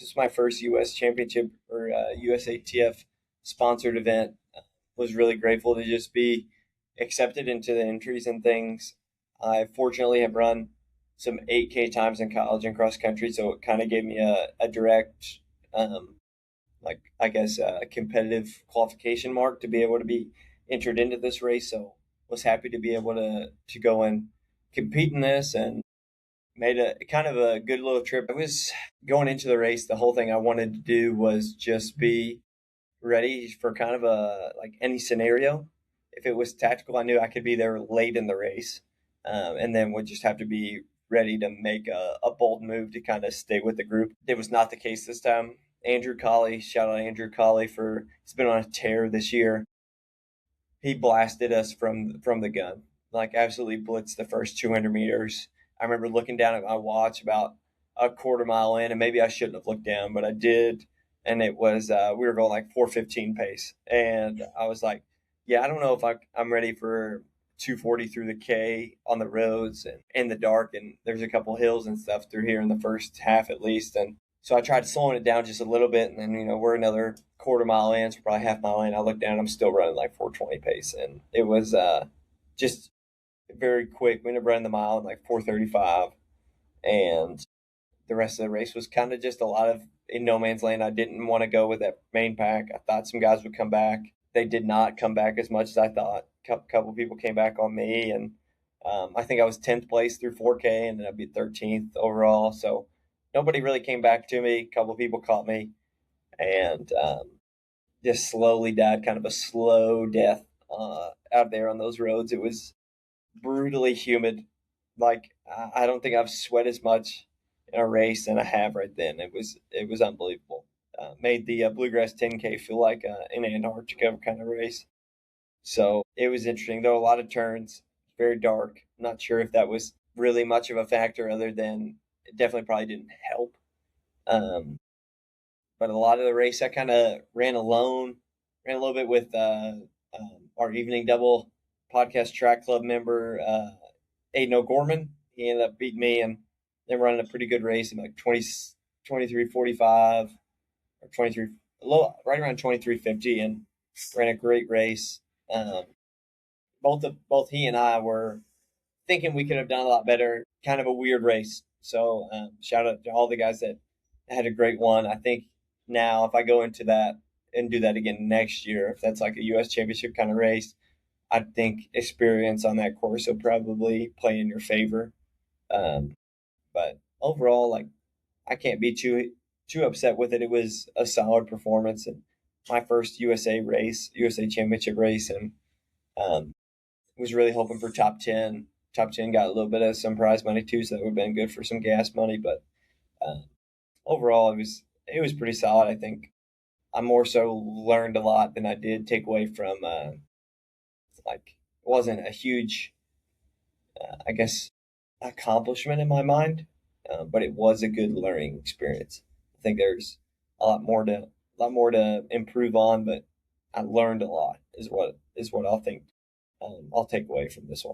This is my first U.S. championship or USATF sponsored event. Was really grateful to just be accepted into the entries and things. I fortunately have run some 8K times in college and cross country, so it kind of gave me a direct, um, like I guess, a competitive qualification mark to be able to be entered into this race. So was happy to be able to go and compete in this and made a kind of a good little trip. I was going into the race. The whole thing I wanted to do was just be ready for kind of a like any scenario. If it was tactical, I knew I could be there late in the race, and then would just have to be ready to make a bold move to kind of stay with the group. It was not the case this time. Andrew Colley, shout out Andrew Colley for he's been on a tear this year. He blasted us from the gun, like absolutely blitzed the first 200 meters. I remember looking down at my watch about a quarter mile in, and maybe I shouldn't have looked down, but I did, and it was we were going like 4:15 pace, and I was like, yeah, I don't know if I'm ready for 240 through the K on the roads and in the dark, and there's a couple hills and stuff through here in the first half at least, and so I tried slowing it down just a little bit, and then we're another quarter mile in, so probably half mile in. I look down, I'm still running like 420 pace, and it was just very quick. We ended up running the mile in like 4:35, and the rest of the race was kind of just a lot of in no man's land. I didn't want to go with that main pack. I thought some guys would come back. They did not come back as much as I thought. Couple people came back on me, and I think I was 10th place through 4K, and then I'd be 13th overall. So nobody really came back to me. A couple people caught me, and just slowly died, kind of a slow death out there on those roads. It was brutally humid. Like I don't think I've sweat as much in a race than I have right then. It was unbelievable. Made the bluegrass 10K feel like an Antarctica kind of race. So it was interesting. There were a lot of turns, very dark. I'm not sure if that was really much of a factor, other than it definitely probably didn't help. Um, but a lot of the race I kind of ran alone, ran a little bit with our evening double podcast track club member, Aiden O'Gorman. He ended up beating me and then running a pretty good race in like 23:45 or 23, a little, right around 23:50, and ran a great race. Um, both he and I were thinking we could have done a lot better. Kind of a weird race. So shout out to all the guys that had a great one. I think now if I go into that and do that again next year, if that's like a U.S. championship kind of race, I think experience on that course will probably play in your favor. Um, but overall, like I can't be too upset with it. It was a solid performance and my first USA race, USA championship race, and um, was really hoping for top 10. Top 10 got a little bit of some prize money too, so that would have been good for some gas money. But uh, overall, it was pretty solid. I think I more so learned a lot than I did take away from. Like it wasn't a huge, I guess, accomplishment in my mind, but it was a good learning experience. I think there's a lot more to improve on, but I learned a lot. Is what I'll think. I'll take away from this one.